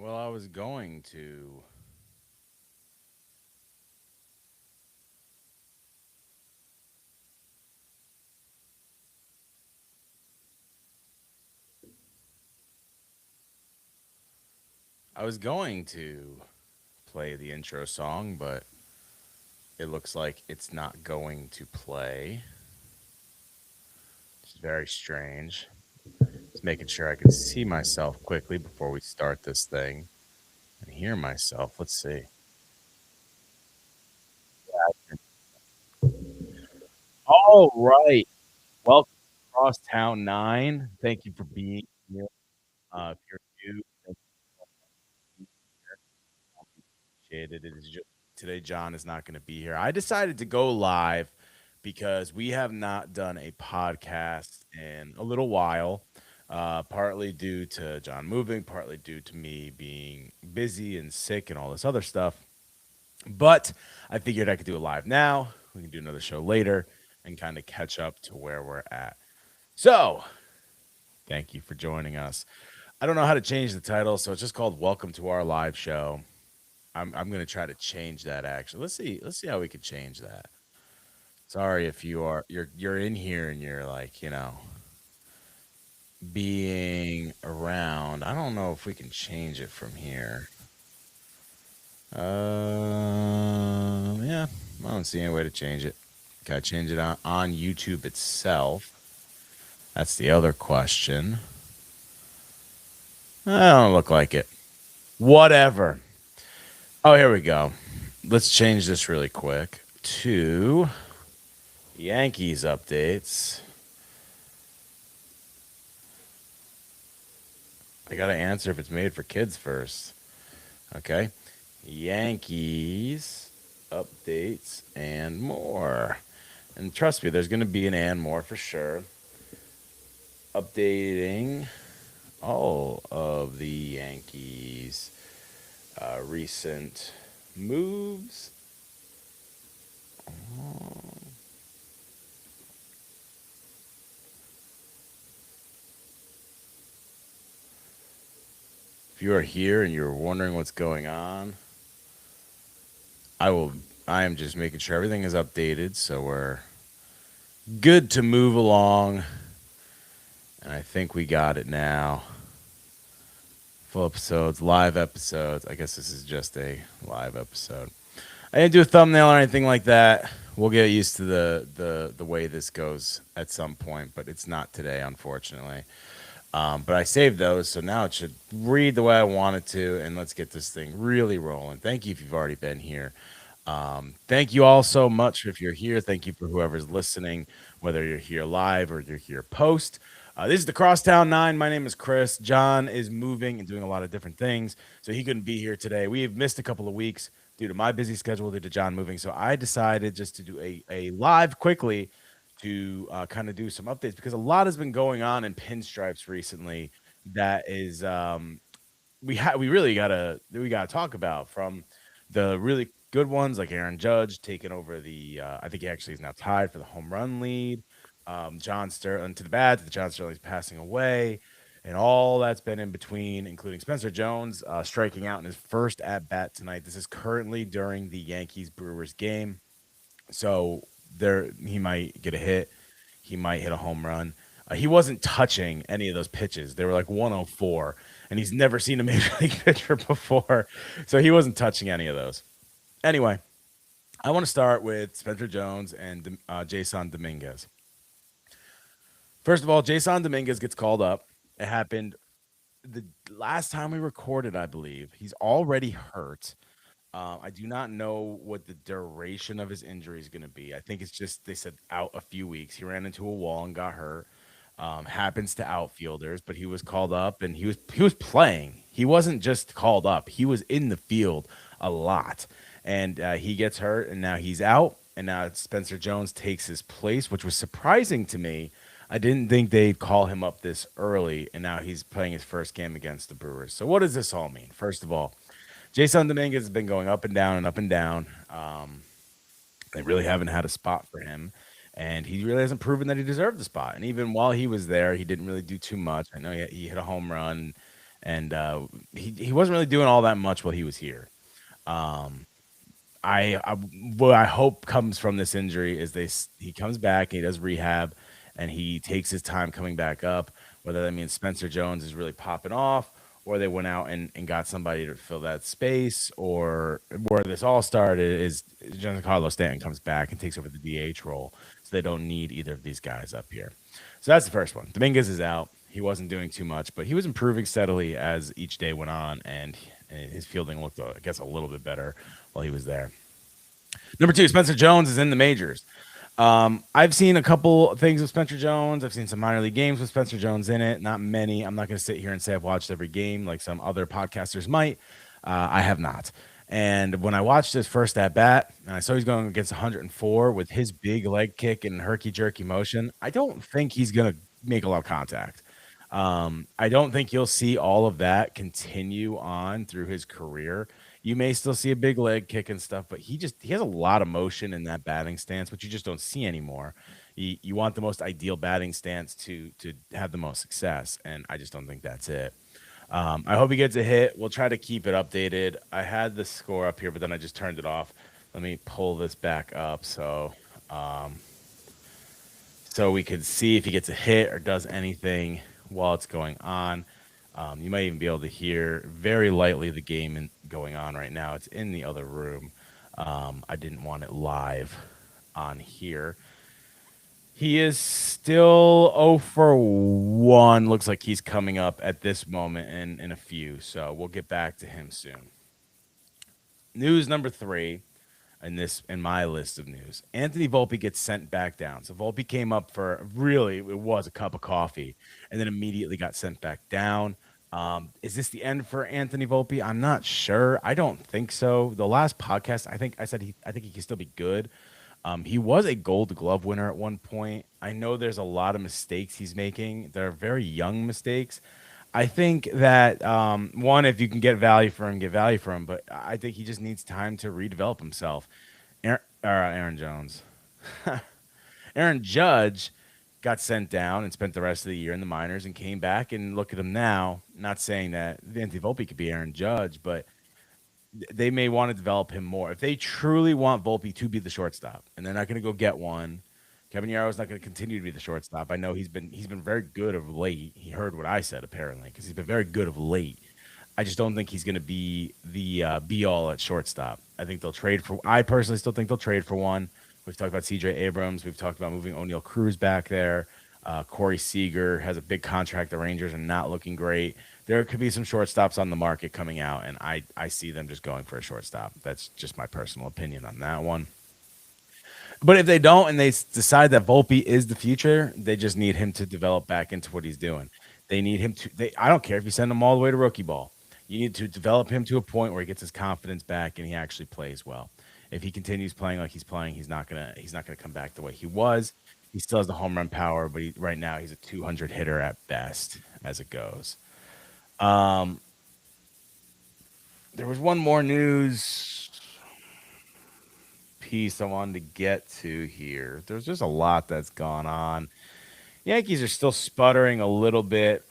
Well, I was going to. I was going to play the intro song, but it looks like it's not going to play. It's very strange. Just making sure I can see myself quickly before we start this thing and hear myself. Let's see. All right. Welcome to Crosstown 9. Thank you for being here. If you're new, thank you for being here. Appreciate it. It is just today. John is not going to be here. I decided to go live because we have not done a podcast in a little while. Partly due to John moving, partly due to me being busy and sick and all this other stuff. But I figured I could do it live now. We can do another show later and kind of catch up to where we're at. So, thank you for joining us. I don't know how to change the title, so it's just called Welcome to Our Live Show. I'm gonna try to change that actually. Let's see how we could change that. Sorry if you're in here and you're like, being around. I don't know if we can change it from here. Yeah, I don't see any way to change it. Can I change it on YouTube itself? That's the other question. I don't look like it. Whatever. Oh, here we go. Let's change this really quick to Yankees updates. I gotta answer if it's made for kids first. Okay. Yankees updates and more. And trust me, there's gonna be an and more for sure. Updating all of the Yankees recent moves. If you are here and you're wondering what's going on, I will. I am just making sure everything is updated, so we're good to move along. And I think we got it now. Full episodes, live episodes. I guess this is just a live episode. I didn't do a thumbnail or anything like that. We'll get used to the way this goes at some point, but it's not today, unfortunately. But I saved those, so now it should read the way I want it to, and let's get this thing really rolling. Thank you if you've already been here. Thank you all so much if you're here. Thank you for whoever's listening, whether you're here live or you're here post. This is the Crosstown 9. My name is Chris. John is moving and doing a lot of different things, so he couldn't be here today. We've missed a couple of weeks due to my busy schedule, due to John moving. So I decided just to do a live quickly to kind of do some updates because a lot has been going on in pinstripes recently that is we gotta talk about, from the really good ones like Aaron Judge taking over the I think he actually is now tied for the home run lead. John Sterling to the bad, to the John Sterling's passing away, and all that's been in between, including Spencer Jones striking out in his first at bat tonight. This is currently during the Yankees Brewers game, so there he might get a hit, he might hit a home run. He wasn't touching any of those pitches. They were like 104, and he's never seen a major league pitcher before, so he wasn't touching any of those. Anyway, I want to start with Spencer Jones and Jason Dominguez. First of all, Jason Dominguez gets called up. It happened the last time we recorded, I believe. He's already hurt. I do not know what the duration of his injury is going to be. I think it's just they said out a few weeks. He ran into a wall and got hurt. Happens to outfielders, but he was called up and he was playing. He wasn't just called up. He was in the field a lot, and he gets hurt, and now he's out. And now Spencer Jones takes his place, which was surprising to me. I didn't think they'd call him up this early, and now he's playing his first game against the Brewers. So what does this all mean? First of all, Jason Dominguez has been going up and down and up and down. They really haven't had a spot for him, and he really hasn't proven that he deserved the spot. And even while he was there, he didn't really do too much. I know he hit a home run and he wasn't really doing all that much while he was here. Um, I what I hope comes from this injury is he comes back, he does rehab, and he takes his time coming back up. Whether that means Spencer Jones is really popping off, or they went out and got somebody to fill that space, or where this all started is Giancarlo Stanton comes back and takes over the DH role, so they don't need either of these guys up here. So that's the first one. Dominguez is out. He wasn't doing too much, but he was improving steadily as each day went on, and his fielding looked, I guess, a little bit better while he was there. Number two, Spencer Jones is in the majors. I've seen a couple things with Spencer Jones. I've seen some minor league games with Spencer Jones in it. Not many. I'm not going to sit here and say I've watched every game like some other podcasters might. I have not. And when I watched his first at bat, and I saw he's going against 104 with his big leg kick and herky jerky motion, I don't think he's going to make a lot of contact. I don't think you'll see all of that continue on through his career. You may still see a big leg kick and stuff, but he has a lot of motion in that batting stance, which you just don't see anymore. You want the most ideal batting stance to have the most success, and I just don't think that's it. I hope he gets a hit. We'll try to keep it updated. I had the score up here, but then I just turned it off. Let me pull this back up um, so we could see if he gets a hit or does anything while it's going on. You might even be able to hear very lightly the game going on right now. It's in the other room. I didn't want it live on here. He is still 0 for 1. Looks like he's coming up at this moment in a few. So we'll get back to him soon. News number 3 in my list of news. Anthony Volpe gets sent back down. So Volpe came up for really it was a cup of coffee and then immediately got sent back down. Is this the end for Anthony Volpe? I'm not sure. I don't think so. The last podcast, I think I said I think he can still be good. He was a Gold Glove winner at one point. I know there's a lot of mistakes he's making. They're very young mistakes. I think that one, if you can get value for him, get value for him. But I think he just needs time to redevelop himself. Aaron Jones, Aaron Judge got sent down and spent the rest of the year in the minors and came back and look at him now. Not saying that Anthony Volpe could be Aaron Judge, but they may want to develop him more. If they truly want Volpe to be the shortstop, and they're not going to go get one, Kevin Yarrow's not going to continue to be the shortstop. I know he's been very good of late. He heard what I said apparently because he's been very good of late. I just don't think he's going to be the be all at shortstop. I think they'll trade for. I personally still think they'll trade for one. We've talked about C.J. Abrams. We've talked about moving O'Neal Cruz back there. Corey Seager has a big contract. The Rangers are not looking great. There could be some shortstops on the market coming out, and I see them just going for a shortstop. That's just my personal opinion on that one. But if they don't and decide that Volpe is the future, they just need him to develop back into what he's doing. They need him to. I don't care if you send him all the way to rookie ball. You need to develop him to a point where he gets his confidence back and he actually plays well. If he continues playing like he's playing, he's not gonna come back the way he was. He still has the home run power, but right now he's a 200 hitter at best as it goes. Um, there was one more news piece I wanted to get to here. There's just a lot that's gone on. Yankees are still sputtering a little bit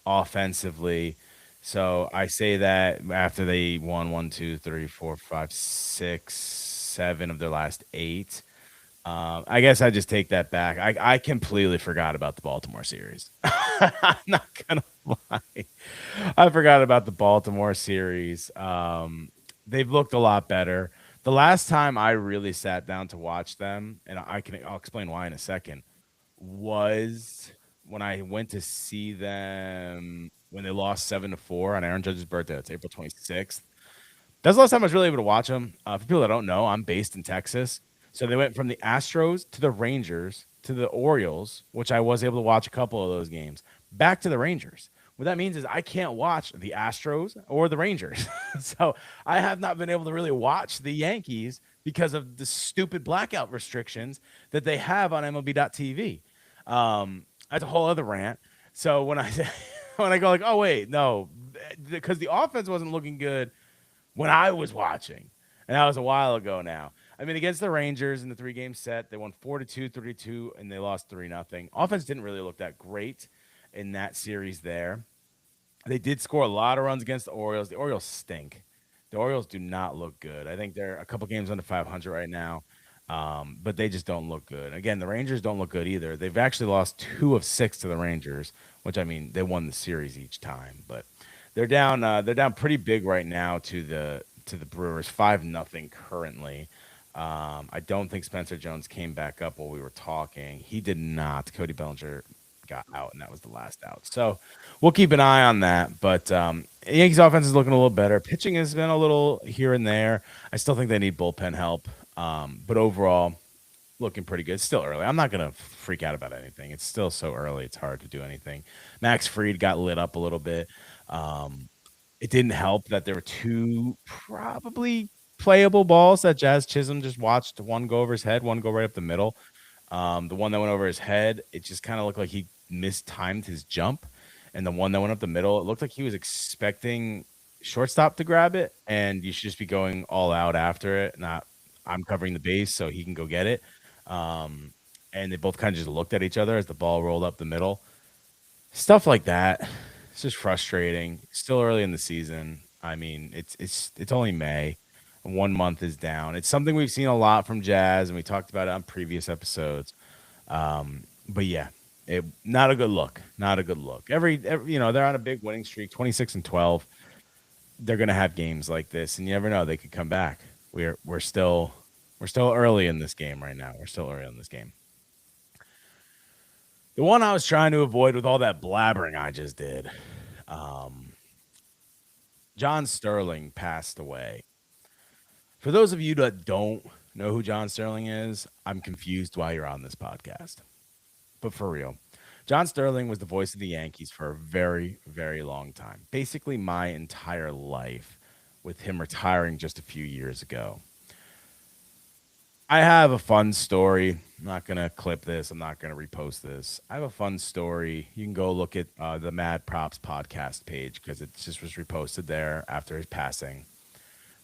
offensively. So I say that after they won 1, 2, 3, 4, 5, 6, 7 of their last 8. I guess I just take that back. I completely forgot about the Baltimore series. I'm not gonna lie. I forgot about the Baltimore series. They've looked a lot better. The last time I really sat down to watch them, and I'll explain why in a second, was when I went to see them when they lost 7-4 on Aaron Judge's birthday. It's April 26th. That's the last time I was really able to watch them. For people that don't know, I'm based in Texas. So they went from the Astros to the Rangers to the Orioles, which I was able to watch a couple of those games, back to the Rangers. What that means is I can't watch the Astros or the Rangers. So I have not been able to really watch the Yankees because of the stupid blackout restrictions that they have on MLB.TV. That's a whole other rant. So when I when I go like, oh wait, no, because the offense wasn't looking good when I was watching, and that was a while ago now. I mean, against the Rangers in the 3-game set, they won 4-2, 3-2, and they lost 3-0. Offense didn't really look that great in that series there. They did score a lot of runs against the Orioles. The Orioles stink. The Orioles do not look good. I think they're a couple games under 500 right now, but they just don't look good. Again, the Rangers don't look good either. They've actually lost 2 of 6 to the Rangers, which I mean they won the series each time, but they're down. They're down pretty big right now to the Brewers, 5-0 currently. I don't think Spencer Jones came back up while we were talking. He did not. Cody Bellinger got out, and that was the last out. So we'll keep an eye on that. But Yankees offense is looking a little better. Pitching has been a little here and there. I still think they need bullpen help. But overall, looking pretty good. It's still early. I'm not gonna freak out about anything. It's still so early. It's hard to do anything. Max Fried got lit up a little bit. Um, it didn't help that there were two probably playable balls that Jazz Chisholm just watched. One go over his head, one go right up the middle. The one that went over his head, it just kind of looked like he mistimed his jump. And the one that went up the middle, it looked like he was expecting shortstop to grab it, and you should just be going all out after it. Not, I'm covering the base so he can go get it. Um, and they both kind of just looked at each other as the ball rolled up the middle. Stuff like that. It's just frustrating. Still early in the season. I mean, it's only May. 1 month is down. It's something we've seen a lot from Jazz, and we talked about it on previous episodes. But yeah, it not a good look. Not a good look. Every they're on a big winning streak, 26-12. They're gonna have games like this, and you never know, they could come back. We're still early in this game right now. We're still early in this game. The one I was trying to avoid with all that blabbering I just did. Um, John Sterling passed away. For those of you that don't know who John Sterling is, I'm confused why you're on this podcast. But for real, John Sterling was the voice of the Yankees for a very, very long time. Basically, my entire life, with him retiring just a few years ago. I have a fun story. I'm not going to clip this. I'm not going to repost this. I have a fun story. You can go look at the Mad Props podcast page because it just was reposted there after his passing.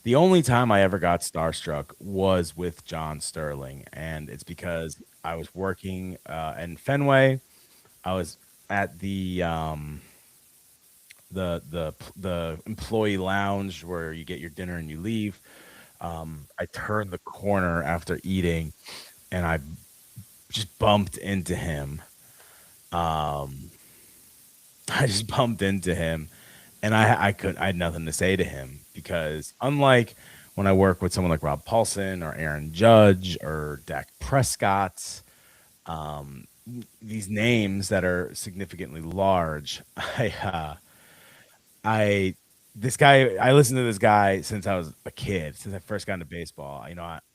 The only time I ever got starstruck was with John Sterling, and it's because I was working in Fenway. I was at the employee lounge where you get your dinner and you leave. I turned the corner after eating, and I just bumped into him. Um, I just bumped into him, and I had nothing to say to him because unlike when I work with someone like Rob Paulson or Aaron Judge or Dak Prescott, um, these names that are significantly large, I this guy I listened to this guy since I was a kid, since I first got into baseball.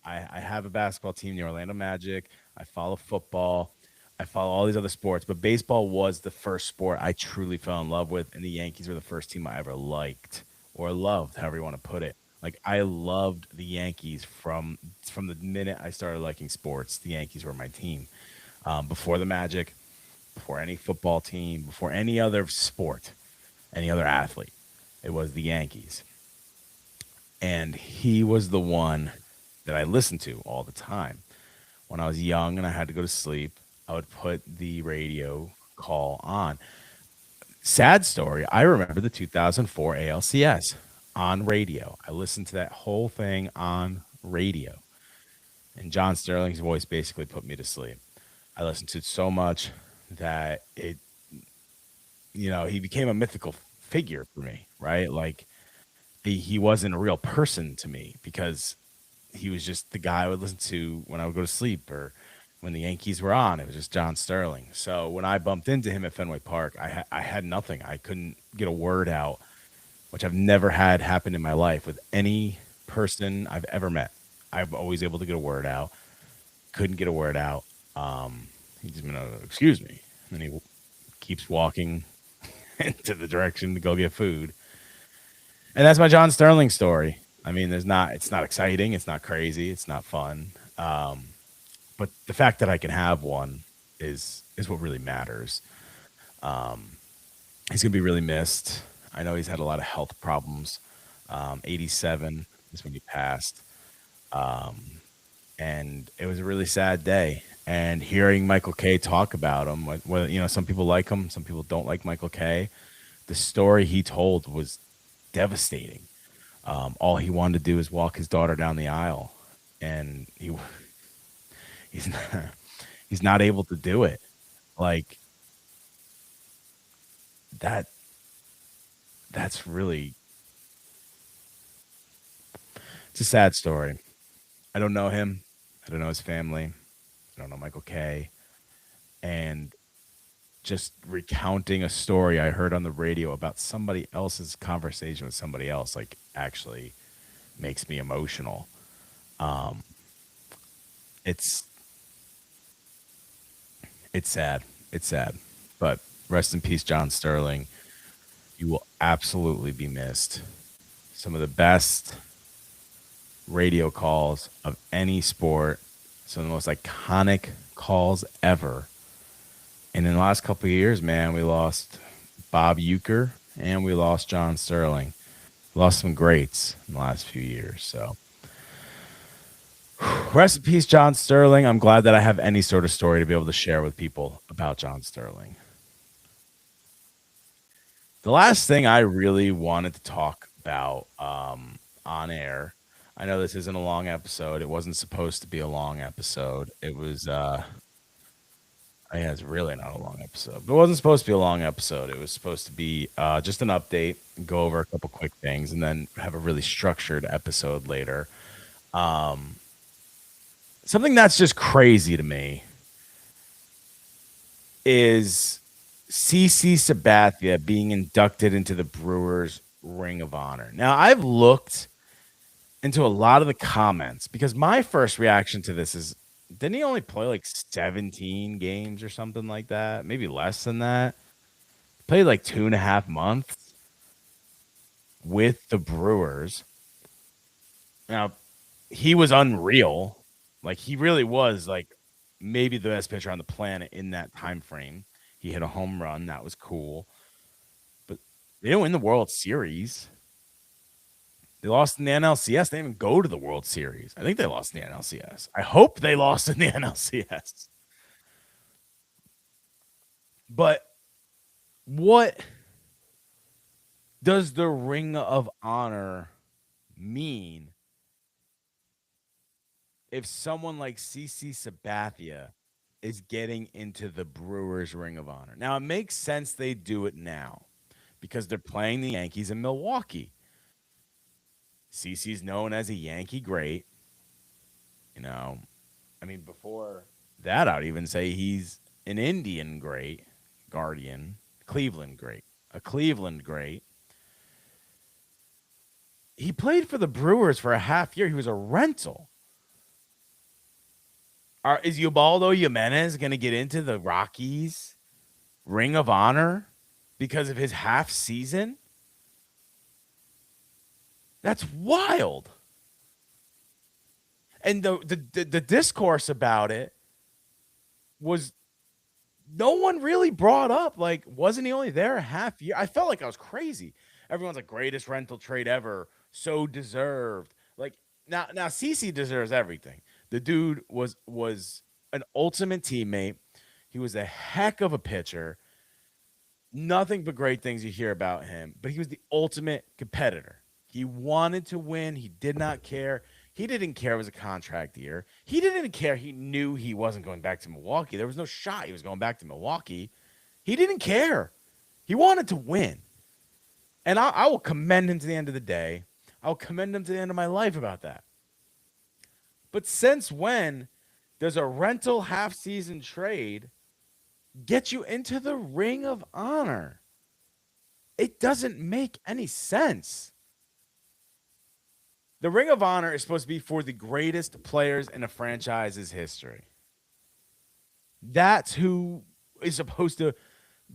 I have a basketball team, the Orlando Magic. I follow football. I follow all these other sports, but baseball was the first sport I truly fell in love with, and the Yankees were the first team I ever liked or loved, however you want to put it. Like I loved the Yankees from the minute I started liking sports. The Yankees were my team. Before the Magic, before any football team, before any other sport, any other athlete. It was the Yankees. And he was the one that I listened to all the time. When I was young and I had to go to sleep, I would put the radio call on. Sad story. I remember the 2004 ALCS on radio. I listened to that whole thing on radio. And John Sterling's voice basically put me to sleep. I listened to it so much that he became a mythical figure for me, right? Like he wasn't a real person to me because he was just the guy I would listen to when I would go to sleep or when the Yankees were on. It was just John Sterling. So when I bumped into him at Fenway Park, I had nothing. I couldn't get a word out, which I've never had happen in my life with any person I've ever met. I'm always able to get a word out. Couldn't get a word out. He just excuse me, and he keeps walking into the direction to go get food. And that's my John Sterling story. I mean, it's not exciting, it's not crazy, it's not fun. But the fact that I can have one is what really matters. He's gonna be really missed. I know he's had a lot of health problems. 87 is when he passed. And it was a really sad day. And hearing Michael Kay talk about him, some people like him, some people don't like Michael Kay. the story he told was devastating. All he wanted to do is walk his daughter down the aisle, and he's not he's not able to do it. Like that that's really it's a sad story. I don't know him. I don't know his family. I don't know Michael K. And just recounting a story I heard on the radio about somebody else's conversation with somebody else, like, actually makes me emotional. Um, it's it's sad. It's sad. But rest in peace, John Sterling. You will absolutely be missed. Some of the best radio calls of any sport, some of the most iconic calls ever. And in the last couple of years, man, we lost Bob Euchre and we lost John Sterling. Lost some greats in the last few years. So rest in peace, John Sterling. I'm glad that I have any sort of story to be able to share with people about John Sterling. The last thing I really wanted to talk about on air. I know this isn't a long episode. It wasn't supposed to be a long episode. It was yeah, it's really not a long episode. It wasn't supposed to be a long episode. It was supposed to be just an update, go over a couple quick things, and then have a really structured episode later. Um, Something that's just crazy to me is CC Sabathia being inducted into the Brewers Ring of Honor. Now, I've looked into a lot of the comments because my first reaction to this is, didn't he only play like 17 games or something like that? Maybe less than that. Played like 2.5 months with the Brewers. Now, he was unreal. Like, he really was like maybe the best pitcher on the planet in that time frame. He hit a home run. That was cool. But they didn't win the World Series. They lost in the NLCS. They didn't even go to the World Series. I think they lost in the NLCS. I hope they lost in the NLCS. But what does the Ring of Honor mean if someone like CC Sabathia is getting into the Brewers Ring of Honor? Now, it makes sense they do it now because they're playing the Yankees in Milwaukee. CC's known as a Yankee great. You know, I mean, before that, I'd even say he's an Indian great, Guardian, Cleveland great, a Cleveland great. He played for the Brewers for a half year. He was a rental. Is Ubaldo Jimenez going to get into the Rockies Ring of Honor because of his half season? That's wild. And the discourse about it was no one really brought up, like, wasn't he only there a half year? I felt like I was crazy. Everyone's like, greatest rental trade ever, so deserved. Like, now CC deserves everything. The dude was an ultimate teammate. He was a heck of a pitcher. Nothing but great things you hear about him, but he was the ultimate competitor. He wanted to win. He did not care. He didn't care it was a contract year. He didn't care. He knew he wasn't going back to Milwaukee. There was no shot he was going back to Milwaukee. He didn't care. He wanted to win. And I will commend him to the end of the day. I'll commend him to the end of my life about that. But since when does a rental half season trade get you into the Ring of Honor? It doesn't make any sense. The Ring of Honor is supposed to be for the greatest players in a franchise's history. That's who is supposed to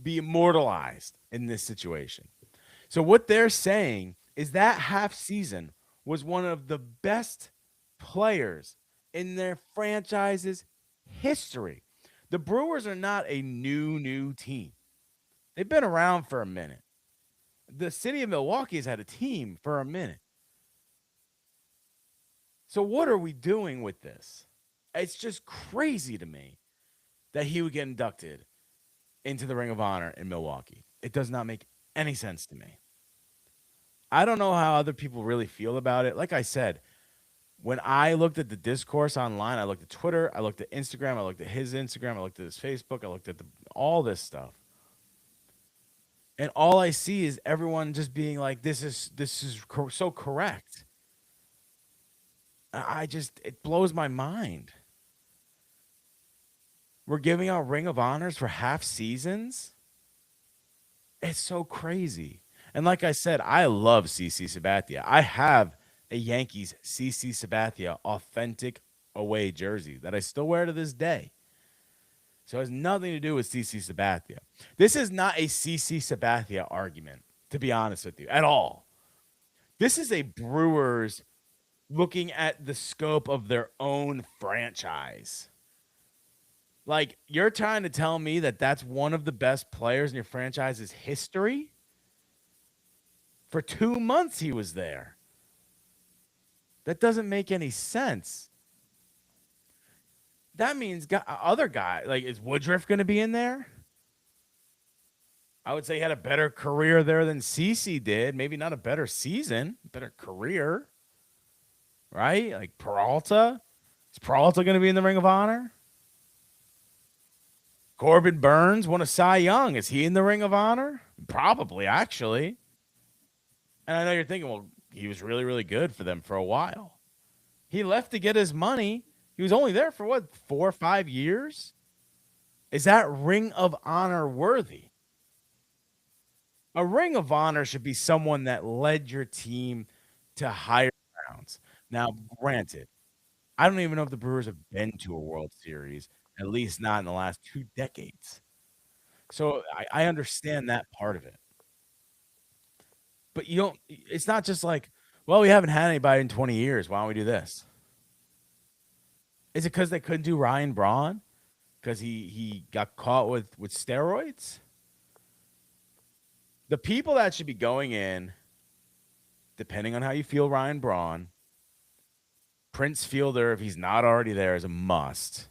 be immortalized in this situation. So what they're saying is that half season was one of the best players in their franchise's history. The Brewers are not a new team. They've been around for a minute. The city of Milwaukee has had a team for a minute. So what are we doing with this? It's just crazy to me that he would get inducted into the Ring of Honor in Milwaukee. It does not make any sense to me. I don't know how other people really feel about it. Like I said, when I looked at the discourse online, I looked at Twitter, I looked at Instagram, I looked at his Instagram, I looked at his Facebook, I looked at all this stuff. And all I see is everyone just being like, this is so correct. I just it blows my mind. We're giving out Ring of Honors for half seasons. It's so crazy. And like I said, I love CC Sabathia. I have a Yankees CC Sabathia authentic away jersey that I still wear to this day. So it has nothing to do with CC Sabathia. This is not a CC Sabathia argument, to be honest with you, at all. This is a Brewers looking at the scope of their own franchise. Like, you're trying to tell me that that's one of the best players in your franchise's history? For 2 months, he was there. That doesn't make any sense. That means other guy, like, is Woodruff going to be in there? I would say he had a better career there than CC did. Maybe not a better season, better career, right? Like Peralta. Is Peralta going to be in the Ring of Honor? Corbin Burns won a Cy Young. Is he in the Ring of Honor? Probably, actually. And I know you're thinking, well, he was really, really good for them for a while. He left to get his money. He was only there for what, 4 or 5 years? Is that Ring of Honor worthy? A Ring of Honor should be someone that led your team to higher grounds. Now, granted, I don't even know if the Brewers have been to a World Series, at least not in the last 2 decades. So I understand that part of it. But you don't, it's not just like, well, we haven't had anybody in 20 years. Why don't we do this? Is it because they couldn't do Ryan Braun? Because he got caught with steroids? The people that should be going in, depending on how you feel, Ryan Braun, Prince Fielder, if he's not already there, is a must.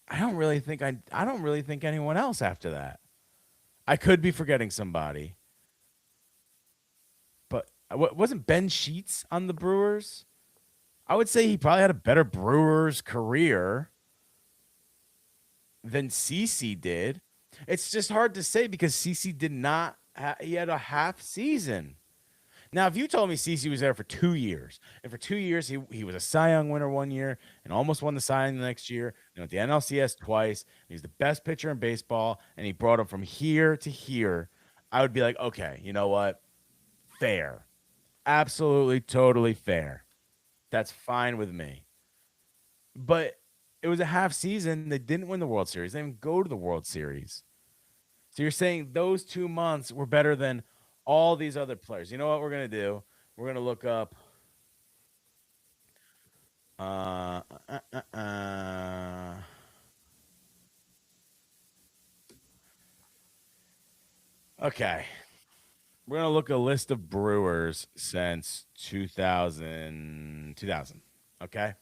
I don't really think anyone else after that. I could be forgetting somebody. But wasn't Ben Sheets on the Brewers? I would say he probably had a better Brewers career than CC did. It's just hard to say because CC did not. He had a half season. Now, if you told me CC was there for 2 years, and for 2 years he was a Cy Young winner one year and almost won the Cy Young the next year, and went the NLCS twice, he's the best pitcher in baseball, and he brought him from here to here, I would be like, okay, you know what? Fair. Absolutely, totally fair. That's fine with me. But it was a half season. They didn't win the World Series. They didn't go to the World Series. So you're saying those 2 months were better than all these other players. You know what we're going to do? We're going to look up. Uh, uh, uh, uh, okay. We're going to look a list of Brewers since 2000. Okay.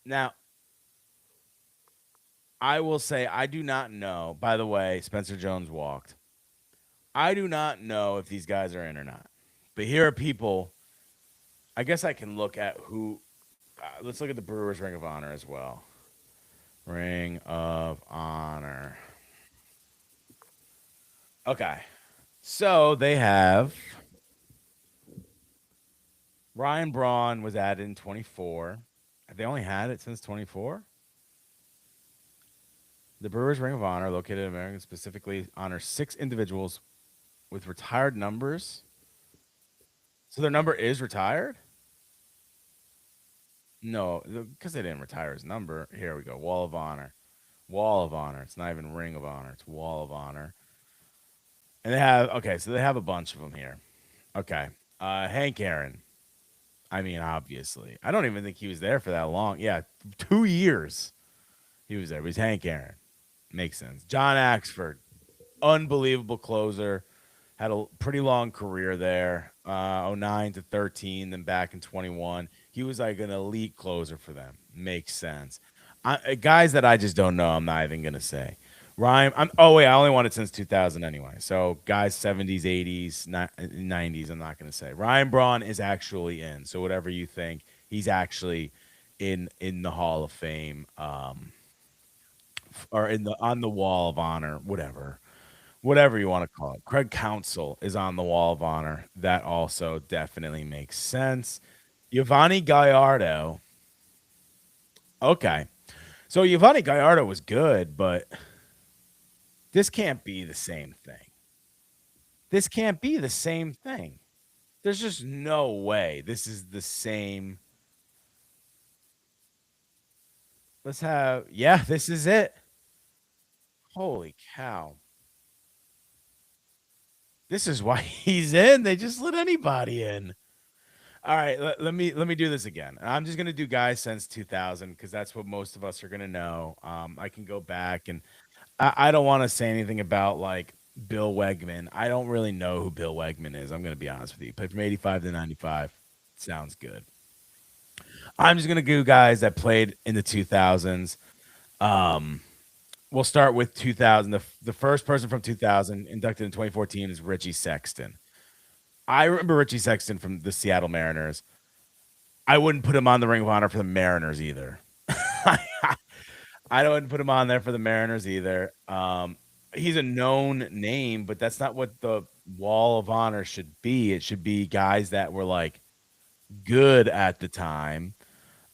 Now, I will say I do not know. By the way, Spencer Jones walked. I do not know if these guys are in or not. But here are people. I guess I can look at who. Let's look at the Brewers Ring of Honor as well. Ring of Honor. Okay. So they have Ryan Braun was added in 24. Have they only had it since 24? The Brewers Ring of Honor, located in America, specifically honors 6 individuals with retired numbers. So their number is retired? No, because they didn't retire his number. Here we go. Wall of Honor. Wall of Honor. It's not even Ring of Honor. It's Wall of Honor. And they have, okay, so they have a bunch of them here. Okay. Hank Aaron. I mean, obviously. I don't even think he was there for that long. Yeah, 2 years he was there. It was Hank Aaron. Makes sense. John Axford. Unbelievable closer. Had a pretty long career there. 09 to 13, then back in 21. He was like an elite closer for them. Makes sense. Guys that I just don't know, I'm not even going to say. Ryan, oh wait, I only want it since 2000 anyway. So guys, 70s, 80s, 90s. I'm not going to say Ryan Braun is actually in. So whatever you think, he's actually in the Hall of Fame, or in the on the Wall of Honor, whatever you want to call it. Craig Counsell is on the Wall of Honor. That also definitely makes sense. Giovanni Gallardo. Okay, so Giovanni Gallardo was good, but this can't be the same thing. This can't be the same thing. There's just no way this is the same. Let's have, yeah, this is it. Holy cow. This is why he's in. They just let anybody in. All right, let me do this again. I'm just gonna do guys since 2000 because that's what most of us are gonna know. I can go back and I don't want to say anything about like Bill Wegman. I don't really know who Bill Wegman is. I'm gonna be honest with you. He played from 85 to 95. Sounds good. I'm just gonna do guys that played in the 2000s. Um, we'll start with 2000. The first person from 2000 inducted in 2014 is Richie Sexton. I remember Richie Sexton from the Seattle Mariners. I wouldn't put him on the Ring of Honor for the Mariners either. I don't put him on there for the Mariners either. He's a known name, but that's not what the Wall of Honor should be. It should be guys that were like good at the time.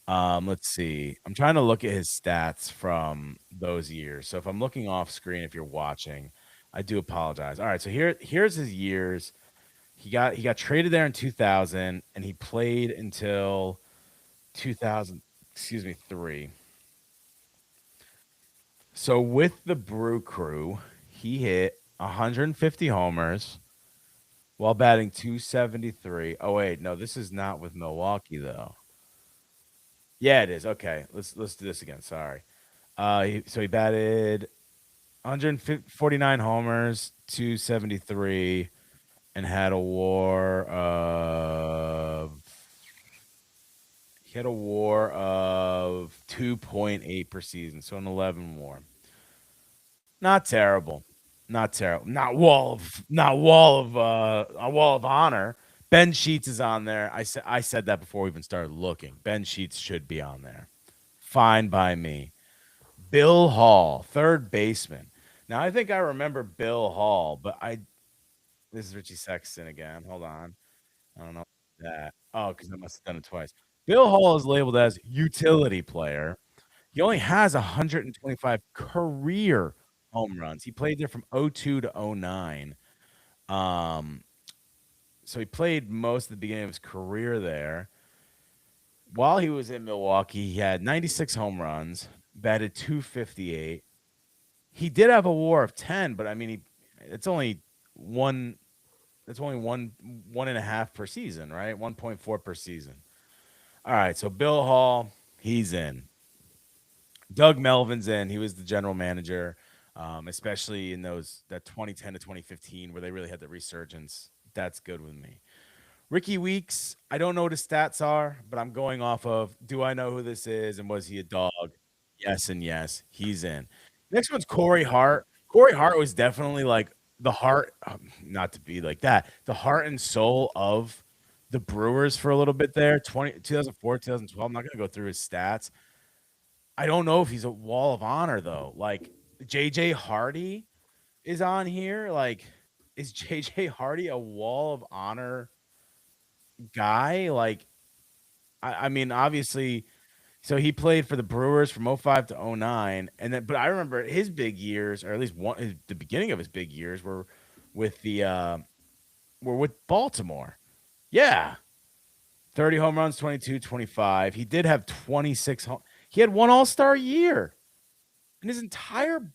Let's see. I'm trying to look at his stats from those years. So if I'm looking off screen, if you're watching, I do apologize. All right, so here's his years. He got traded there in 2000, and he played until 2000. Excuse me, 3. So with the Brew Crew, he hit 150 homers while batting 273. Oh wait, no, this is not with Milwaukee though. Yeah, it is. Okay, let's do this again. Sorry. So he batted 149 homers, 273, and had a WAR of he had a WAR of 2.8 per season, so an 11 WAR. Not terrible. Not terrible. Not a wall of honor. Ben Sheets is on there. I said that before we even started looking. Ben Sheets should be on there. Fine by me. Bill Hall, third baseman. Now I think I remember Bill Hall, but I this is Richie Sexton again. Hold on. I don't know that. Oh, because I must have done it twice. Bill Hall is labeled as utility player. He only has 125 career home runs. He played there from '02 to '09. Um, so he played most of the beginning of his career there. While he was in Milwaukee, he had 96 home runs, batted 258. He did have a WAR of 10, but I mean, it's only one. It's only one and a half per season, right? 1.4 per season. All right, so Bill Hall, he's in. Doug Melvin's in. He was the general manager, especially in that 2010 to 2015 where they really had the resurgence. That's good with me. Ricky Weeks, I don't know what his stats are, but I'm going off of do I know who this is and was he a dog? Yes and yes, he's in. Next one's Corey Hart. Corey Hart was definitely like the heart, not to be like that, the heart and soul of the Brewers for a little bit there. 2004, 2012. I'm not going to go through his stats. I don't know if he's a Wall of Honor though. Like JJ Hardy is on here. Like, is JJ Hardy a Wall of Honor guy? Like, I mean, obviously, so he played for the Brewers from '05 to '09, and then, but I remember his big years, or at least the beginning of his big years, with the were with Baltimore. Yeah, 30 home runs, 22, 25. He did have 26. He had one All Star year in his entire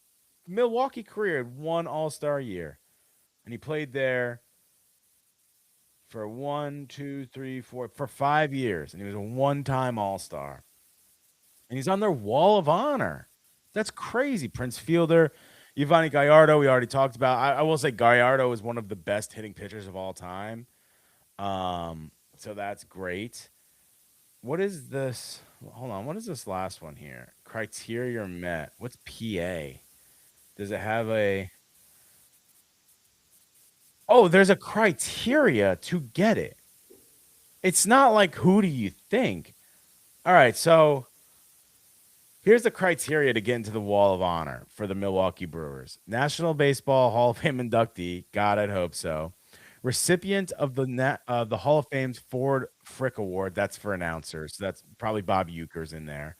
Milwaukee career. Had one All Star year, and he played there for 5 years, and he was a one-time All Star. And he's on their Wall of Honor. That's crazy. Prince Fielder, Giovanni Gallardo, we already talked about. I will say Gallardo is one of the best hitting pitchers of all time. So that's great. What is this? Hold on. What is this last one here? Criteria met. What's PA? Does it have a Oh, there's a criteria to get it. It's not like who do you think? All right, so here's the criteria to get into the Wall of Honor for the Milwaukee Brewers. National Baseball Hall of Fame inductee, God, I'd hope so. Recipient of the Hall of Fame's Ford Frick Award, that's for announcers. So that's probably Bob Euchre's in there.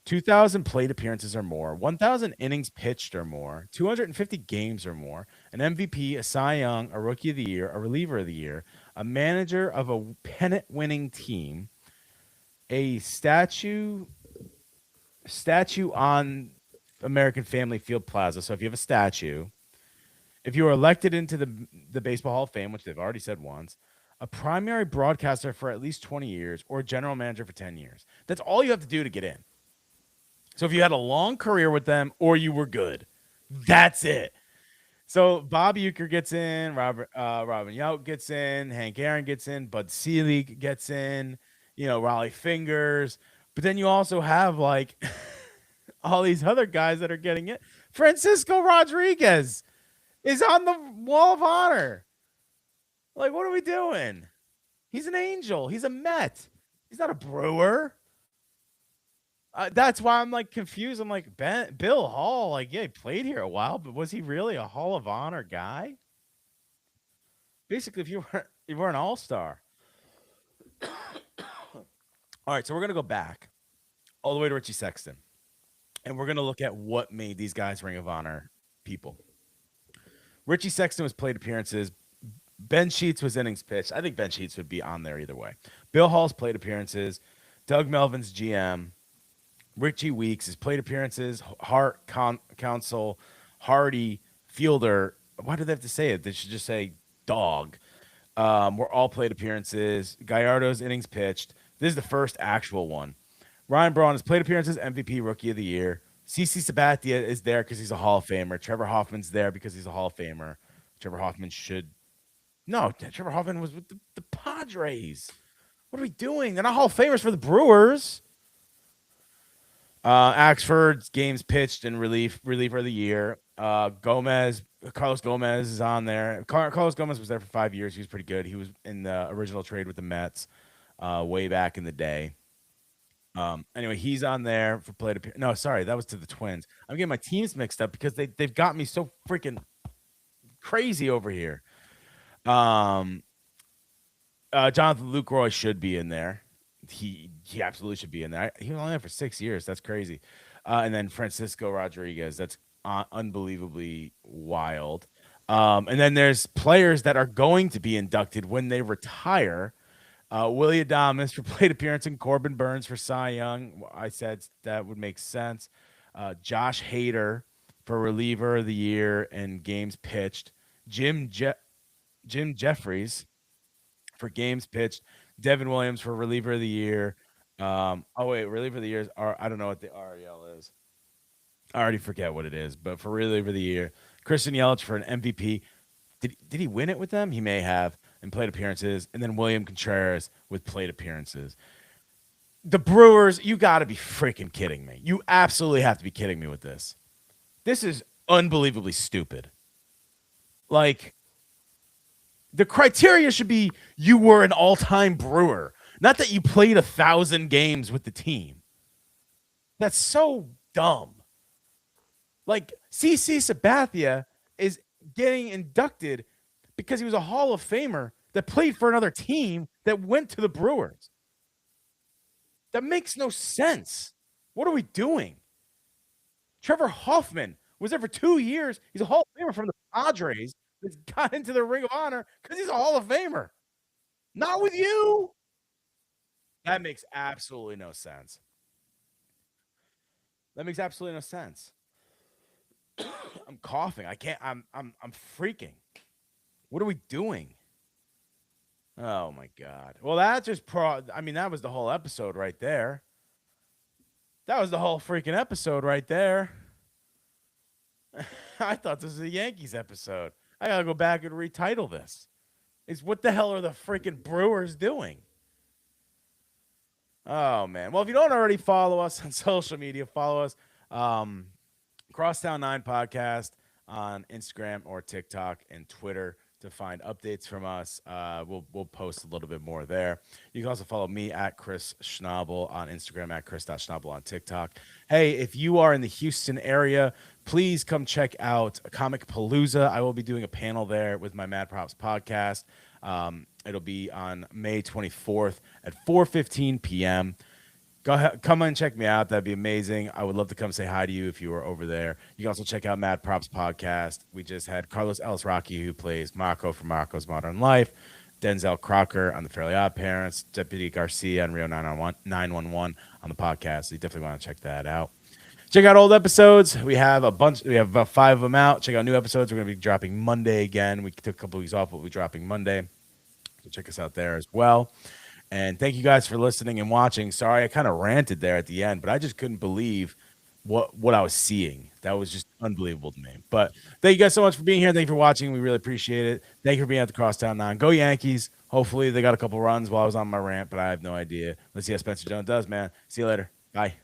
2,000 plate appearances or more, 1,000 innings pitched or more, 250 games or more, an MVP, a Cy Young, a Rookie of the Year, a Reliever of the Year, a manager of a pennant-winning team, a statue on American Family Field Plaza. So if you have a statue, if you were elected into the Baseball Hall of Fame, which they've already said once, a primary broadcaster for at least 20 years, or a general manager for 10 years. That's all you have to do to get in. So if you had a long career with them or you were good, that's it. So Bob Uecker gets in, Robin Yount gets in, Hank Aaron gets in, Bud Selig gets in, Raleigh Fingers. But then you also have like all these other guys that are getting it. Francisco Rodriguez is on the Wall of Honor. Like, what are we doing? He's an Angel. He's a Met. He's not a Brewer. That's why I'm like confused. I'm like, Bill Hall, like, yeah, he played here a while, but was he really a Hall of Honor guy? Basically, if you were an all-star. All right, so we're gonna go back all the way to Richie Sexton, and we're gonna look at what made these guys Ring of Honor people. Richie Sexton was plate appearances. Ben Sheets was innings pitched. I think Ben Sheets would be on there either way. Bill Hall's plate appearances. Doug Melvin's GM. Richie Weeks, his plate appearances, Hart, Council, Hardy, Fielder. Why do they have to say it? They should just say dog. Were all plate appearances. Gallardo's innings pitched. This is the first actual one. Ryan Braun, his plate appearances, MVP, Rookie of the Year. CC Sabathia is there because he's a Hall of Famer. Trevor Hoffman's there because he's a Hall of Famer. Trevor Hoffman should. No, Trevor Hoffman was with the Padres. What are we doing? They're not Hall of Famers for the Brewers. Axford's games pitched and reliever of the year. Carlos Gomez is on there. Carlos Gomez was there for 5 years. He was pretty good. He was in the original trade with the Mets way back in the day. Anyway, he's on there for plate appearance. No, sorry, that was to the Twins. I'm getting my teams mixed up because they've got me so freaking crazy over here. Jonathan Lucroy should be in there. He absolutely should be in there. He was only there for 6 years. That's crazy. And then Francisco Rodriguez. That's unbelievably wild. And then there's players that are going to be inducted when they retire. Willie Adames for plate appearance and Corbin Burns for Cy Young. I said that would make sense. Josh Hader for reliever of the year and games pitched. Jim Jeffries for games pitched. Devin Williams for reliever of the year. Reliever of the year I don't know what the REL is. I already forget what it is, but for reliever of the year, Christian Yelich for an MVP. Did he win it with them? He may have in plate appearances, and then William Contreras with plate appearances. The Brewers, you got to be freaking kidding me. You absolutely have to be kidding me with this. This is unbelievably stupid. Like, the criteria should be you were an all-time Brewer, not that you played 1,000 games with the team. That's so dumb. Like, CC Sabathia is getting inducted because he was a Hall of Famer that played for another team that went to the Brewers. That makes no sense. What are we doing? Trevor Hoffman was there for 2 years. He's a Hall of Famer from the Padres that got into the Ring of Honor because he's a Hall of Famer. Not with you. That makes absolutely no sense. That makes absolutely no sense. I'm coughing. I can't. I'm freaking. What are we doing? Oh my god. Well, that just that was the whole episode right there. That was the whole freaking episode right there. I thought this was a Yankees episode. I gotta go back and retitle this. Is what the hell are the freaking Brewers doing? Oh man. Well, if you don't already follow us on social media, follow us. Crosstown 9 Podcast on Instagram or TikTok and Twitter to find updates from us. We'll post a little bit more there. You can also follow me at Chris Schnabel on Instagram, at Chris.Schnabel on TikTok. Hey, if you are in the Houston area, please come check out Comic Palooza. I will be doing a panel there with my Mad Props podcast. It'll be on May 24th at 4:15 p.m. Go ahead, come and check me out. That'd be amazing. I would love to come say hi to you if you were over there. You can also check out Mad Props podcast. We just had Carlos Ellis Rocky, who plays Mako from Mako's Modern Life, Denzel Crocker on The Fairly Odd Parents, Deputy Garcia on Rio 911 on the podcast. So you definitely want to check that out. Check out old episodes. We have a bunch. We have about 5 of them out. Check out new episodes. We're going to be dropping Monday again. We took a couple weeks off, but we'll be dropping Monday. So check us out there as well. And thank you guys for listening and watching. Sorry, I kind of ranted there at the end, but I just couldn't believe what I was seeing. That was just unbelievable to me. But thank you guys so much for being here. Thank you for watching. We really appreciate it. Thank you for being at the Crosstown 9. Go Yankees. Hopefully they got a couple runs while I was on my rant, but I have no idea. Let's see how Spencer Jones does, man. See you later. Bye.